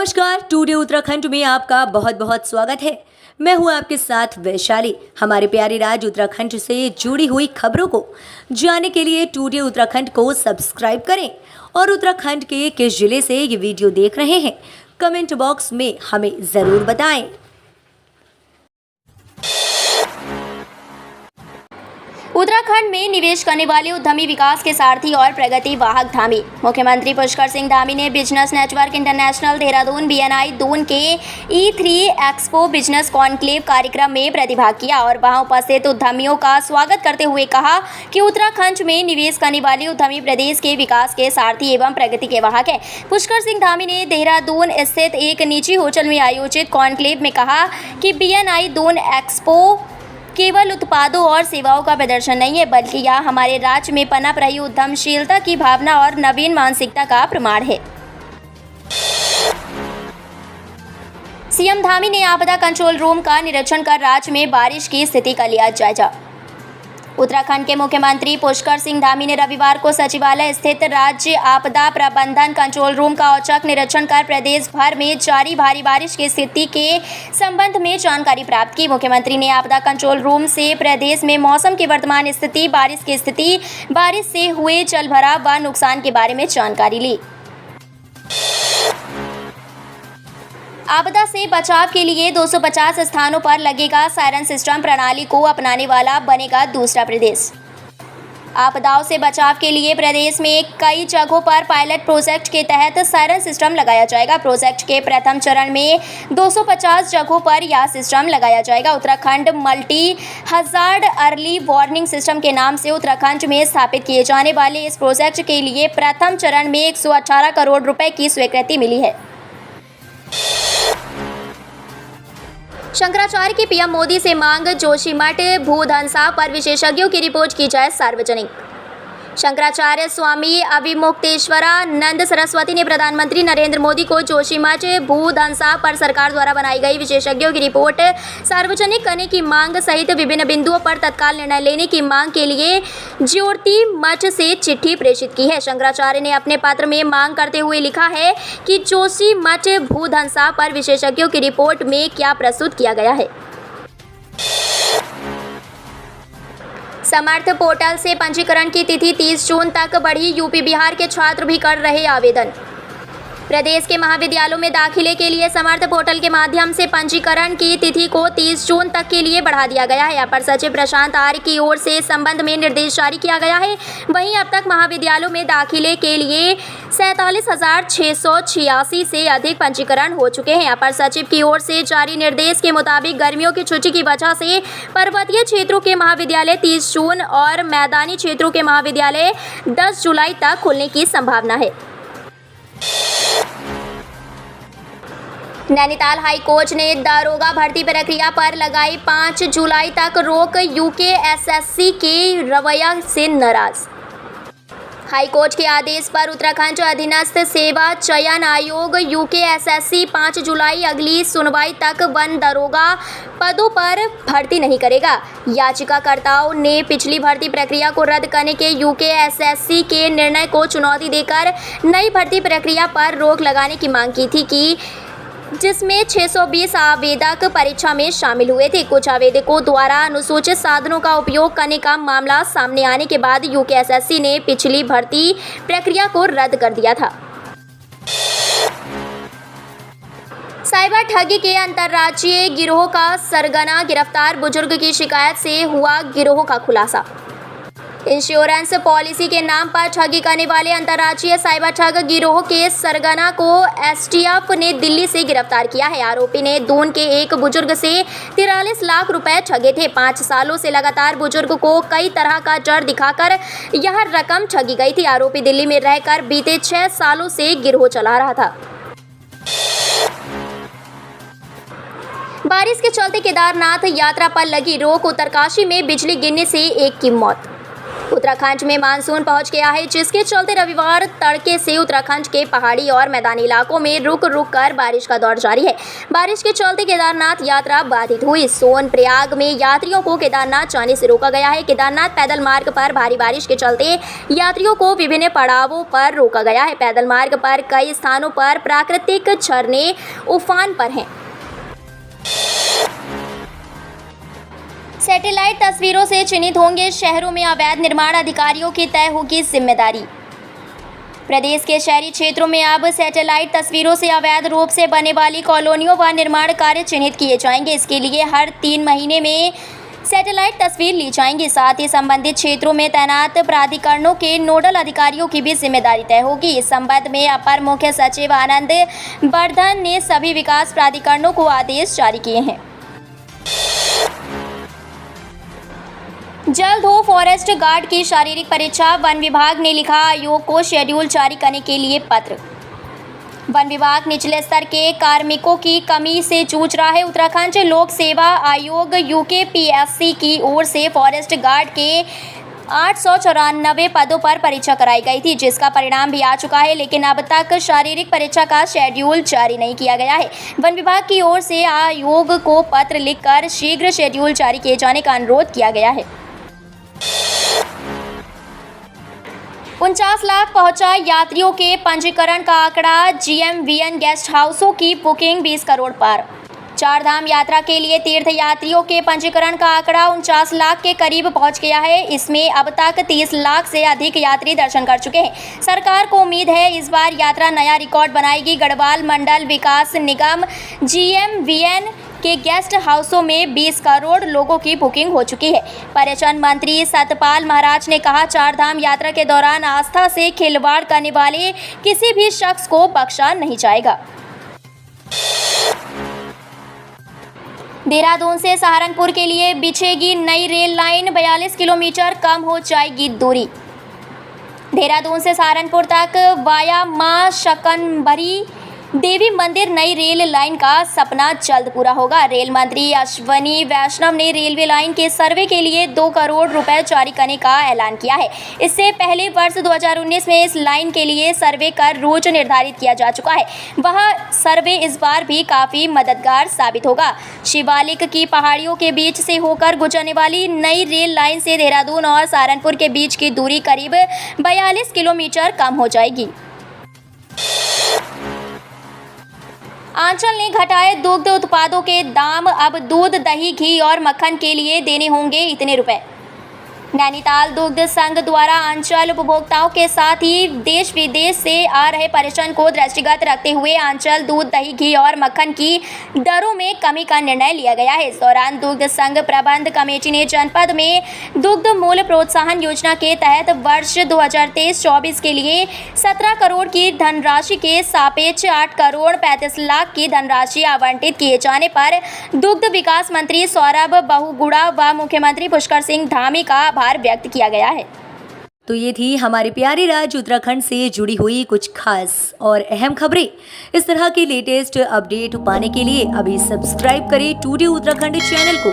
नमस्कार, टुडे उत्तराखंड में आपका बहुत बहुत स्वागत है। मैं हूं आपके साथ वैशाली। हमारे प्यारे राज्य उत्तराखंड से जुड़ी हुई खबरों को जानने के लिए टुडे उत्तराखंड को सब्सक्राइब करें और उत्तराखंड के किस जिले से ये वीडियो देख रहे हैं कमेंट बॉक्स में हमें ज़रूर बताएं। उत्तराखंड में निवेश करने वाले उद्यमी विकास के सारथी और प्रगति वाहक धामी। मुख्यमंत्री पुष्कर सिंह धामी ने business network international Dehradun BNI Doon के E3 एक्सपो बिजनेस कॉन्क्लेव कार्यक्रम में प्रतिभाग किया और वहां उपस्थित उद्यमियों का स्वागत करते हुए कहा कि उत्तराखंड में निवेश करने वाले उद्यमी प्रदेश के विकास के सारथी एवं प्रगति के वाहक है। पुष्कर सिंह धामी ने देहरादून स्थित एक निजी होटल में आयोजित कॉन्क्लेव में कहा कि BNI दून एक्सपो केवल उत्पादों और सेवाओं का प्रदर्शन नहीं है, बल्कि यह हमारे राज्य में पनप रही उद्यमशीलता की भावना और नवीन मानसिकता का प्रमाण है। सीएम धामी ने आपदा कंट्रोल रूम का निरीक्षण कर राज्य में बारिश की स्थिति का लिया जायजा। उत्तराखंड के मुख्यमंत्री पुष्कर सिंह धामी ने रविवार को सचिवालय स्थित राज्य आपदा प्रबंधन कंट्रोल रूम का औचक निरीक्षण कर प्रदेश भर में जारी भारी बारिश की स्थिति के संबंध में जानकारी प्राप्त की। मुख्यमंत्री ने आपदा कंट्रोल रूम से प्रदेश में मौसम की वर्तमान स्थिति, बारिश की स्थिति, बारिश से हुए जलभराव व नुकसान के बारे में जानकारी ली। आपदा से बचाव के लिए 250 स्थानों पर लगेगा सायरन सिस्टम प्रणाली को अपनाने वाला बनेगा दूसरा प्रदेश। आपदाओं से बचाव के लिए प्रदेश में कई जगहों पर पायलट प्रोजेक्ट के तहत सायरन सिस्टम लगाया जाएगा। प्रोजेक्ट के प्रथम चरण में 250 जगहों पर यह सिस्टम लगाया जाएगा। Uttarakhand multi hazard early warning system के नाम से उत्तराखंड में स्थापित किए जाने वाले इस प्रोजेक्ट के लिए प्रथम चरण में 118 करोड़ रुपए की स्वीकृति मिली है। शंकराचार्य की पीएम मोदी से मांग, जोशीमठ भूधंसा पर विशेषज्ञों की रिपोर्ट की जाए सार्वजनिक। शंकराचार्य स्वामी अविमुक्तेश्वरानंद सरस्वती ने प्रधानमंत्री नरेंद्र मोदी को जोशीमठ भूधंसा पर सरकार द्वारा बनाई गई विशेषज्ञों की रिपोर्ट सार्वजनिक करने की मांग सहित विभिन्न बिंदुओं पर तत्काल निर्णय लेने की मांग के लिए ज्योतिमठ से चिट्ठी प्रेषित की है। शंकराचार्य ने अपने पत्र में मांग करते हुए लिखा है कि जोशीमठ भूधंसा पर विशेषज्ञों की रिपोर्ट में क्या प्रस्तुत किया गया है। समर्थ पोर्टल से पंजीकरण की तिथि 30 जून तक बढ़ी। यूपी बिहार के छात्र भी कर रहे आवेदन। प्रदेश के महाविद्यालयों में दाखिले के लिए समर्थ पोर्टल के माध्यम से पंजीकरण की तिथि को 30 जून तक के लिए बढ़ा दिया गया है। अपर सचिव प्रशांत आर्य की ओर से इस संबंध में निर्देश जारी किया गया है। वहीं अब तक महाविद्यालयों में दाखिले के लिए 47,686 से अधिक पंजीकरण हो चुके हैं। अपर सचिव की ओर से जारी निर्देश के मुताबिक गर्मियों की छुट्टी की वजह से पर्वतीय क्षेत्रों के महाविद्यालय 30 जून और मैदानी क्षेत्रों के महाविद्यालय 10 जुलाई तक खुलने की संभावना है। नैनीताल हाई कोर्ट ने दारोगा भर्ती प्रक्रिया पर लगाई 5 जुलाई तक रोक। UKSSC के रवैया से नाराज। हाई कोर्ट के आदेश पर उत्तराखंड अधीनस्थ सेवा चयन आयोग UKSSC 5 जुलाई अगली सुनवाई तक वन दारोगा पदों पर भर्ती नहीं करेगा। याचिकाकर्ताओं ने पिछली भर्ती प्रक्रिया को रद्द करने के UKSSC के निर्णय को चुनौती देकर नई भर्ती प्रक्रिया पर रोक लगाने की मांग की थी जिसमें 620 आवेदक परीक्षा में शामिल हुए थे। कुछ आवेदकों द्वारा अनुसूचित साधनों का उपयोग करने का मामला सामने आने के बाद UKSSC ने पिछली भर्ती प्रक्रिया को रद्द कर दिया था। साइबर ठगी के अंतर्राज्यीय गिरोह का सरगना गिरफ्तार। बुजुर्ग की शिकायत से हुआ गिरोह का खुलासा। इंश्योरेंस पॉलिसी के नाम पर ठगी करने वाले अंतर्राज्यीय साइबर ठग गिरोह के सरगना को STF ने दिल्ली से गिरफ्तार किया है। आरोपी ने दून के एक बुजुर्ग से 43 लाख रुपए ठगे थे। 5 सालों से लगातार बुजुर्ग को कई तरह का डर दिखाकर यह रकम ठगी गई थी। आरोपी दिल्ली में रहकर बीते 6 सालों से गिरोह चला रहा था। बारिश के चलते केदारनाथ यात्रा पर लगी रोक। उत्तरकाशी में बिजली गिरने से एक की मौत। उत्तराखंड में मानसून पहुंच गया है, जिसके चलते रविवार तड़के से उत्तराखंड के पहाड़ी और मैदानी इलाकों में रुक रुक कर बारिश का दौर जारी है। बारिश के चलते केदारनाथ यात्रा बाधित हुई। सोनप्रयाग में यात्रियों को केदारनाथ जाने से रोका गया है। केदारनाथ पैदल मार्ग पर भारी बारिश के चलते यात्रियों को विभिन्न पड़ावों पर रोका गया है। पैदल मार्ग पर कई स्थानों पर प्राकृतिक झरने उफान पर हैं। सैटेलाइट तस्वीरों से चिन्हित होंगे शहरों में अवैध निर्माण, अधिकारियों की तय होगी जिम्मेदारी। प्रदेश के शहरी क्षेत्रों में अब सैटेलाइट तस्वीरों से अवैध रूप से बने वाली कॉलोनियों व निर्माण कार्य चिन्हित किए जाएंगे। इसके लिए हर 3 महीने में सैटेलाइट तस्वीर ली जाएंगी। साथ ही संबंधित क्षेत्रों में तैनात प्राधिकरणों के नोडल अधिकारियों की भी जिम्मेदारी तय होगी। इस संबंध में अपर मुख्य सचिव आनंद वर्धन ने सभी विकास प्राधिकरणों को आदेश जारी किए हैं। जल्द हो फॉरेस्ट गार्ड की शारीरिक परीक्षा, वन विभाग ने लिखा आयोग को शेड्यूल जारी करने के लिए पत्र। वन विभाग निचले स्तर के कार्मिकों की कमी से जूझ रहा है। उत्तराखंड लोक सेवा आयोग यूकेपीएससी की ओर से फॉरेस्ट गार्ड के 894 पदों पर परीक्षा कराई गई थी, जिसका परिणाम भी आ चुका है, लेकिन अब तक शारीरिक परीक्षा का शेड्यूल जारी नहीं किया गया है। वन विभाग की ओर से आयोग को पत्र लिखकर शीघ्र शेड्यूल जारी किए जाने का अनुरोध किया गया है। 49 लाख पहुंचा यात्रियों के पंजीकरण का आंकड़ा। GMVN गेस्ट हाउसों की बुकिंग 20 करोड़ पार। चारधाम यात्रा के लिए तीर्थ यात्रियों के पंजीकरण का आंकड़ा 49 लाख के करीब पहुंच गया है। इसमें अब तक 30 लाख से अधिक यात्री दर्शन कर चुके हैं। सरकार को उम्मीद है इस बार यात्रा नया रिकॉर्ड बनाएगी। गढ़वाल मंडल विकास निगम GMVN के गेस्ट हाउसों में 20 करोड़ लोगों की बुकिंग हो चुकी है। पर्यटन मंत्री सतपाल महाराज ने कहा, चारधाम यात्रा के दौरान आस्था से खिलवाड़ करने वाले किसी भी शख्स को बख्शा नहीं जाएगा। देहरादून से सहारनपुर के लिए बिछेगी नई रेल लाइन, 42 किलोमीटर कम हो जाएगी दूरी। देहरादून से सहारनपुर तक वाया मां शकनभरी देवी मंदिर नई रेल लाइन का सपना जल्द पूरा होगा। रेल मंत्री अश्वनी वैष्णव ने रेलवे लाइन के सर्वे के लिए 2 करोड़ रुपए जारी करने का ऐलान किया है। इससे पहले वर्ष 2019 में इस लाइन के लिए सर्वे कर रूट निर्धारित किया जा चुका है। वह सर्वे इस बार भी काफ़ी मददगार साबित होगा। शिवालिक की पहाड़ियों के बीच से होकर गुजरने वाली नई रेल लाइन से देहरादून और सहारनपुर के बीच की दूरी करीब 42 किलोमीटर कम हो जाएगी। आंचल ने घटाए दुग्ध उत्पादों के दाम, अब दूध, दही, घी और मक्खन के लिए देने होंगे इतने रुपए। नैनीताल दुग्ध संघ द्वारा आंचल उपभोक्ताओं के साथ ही देश विदेश से आ रहे पर्यटन को दृष्टिगत रखते हुए आंचल दूध, दही, घी और मक्खन की दरों में कमी का निर्णय लिया गया है। इस दौरान दुग्ध संघ प्रबंध कमेटी ने जनपद में दुग्ध मूल्य प्रोत्साहन योजना के तहत वर्ष 2023-24 के लिए 17 करोड़ की धनराशि के सापेक्ष 8 करोड़ 35 लाख की धनराशि आवंटित किए जाने पर दुग्ध विकास मंत्री सौरभ बहुगुणा व मुख्यमंत्री पुष्कर सिंह धामी का आभार व्यक्त किया गया है। तो ये थी हमारे प्यारे राज्य उत्तराखंड से जुड़ी हुई कुछ खास और अहम खबरें। इस तरह के लेटेस्ट अपडेट पाने के लिए अभी सब्सक्राइब करें टुडे उत्तराखंड चैनल को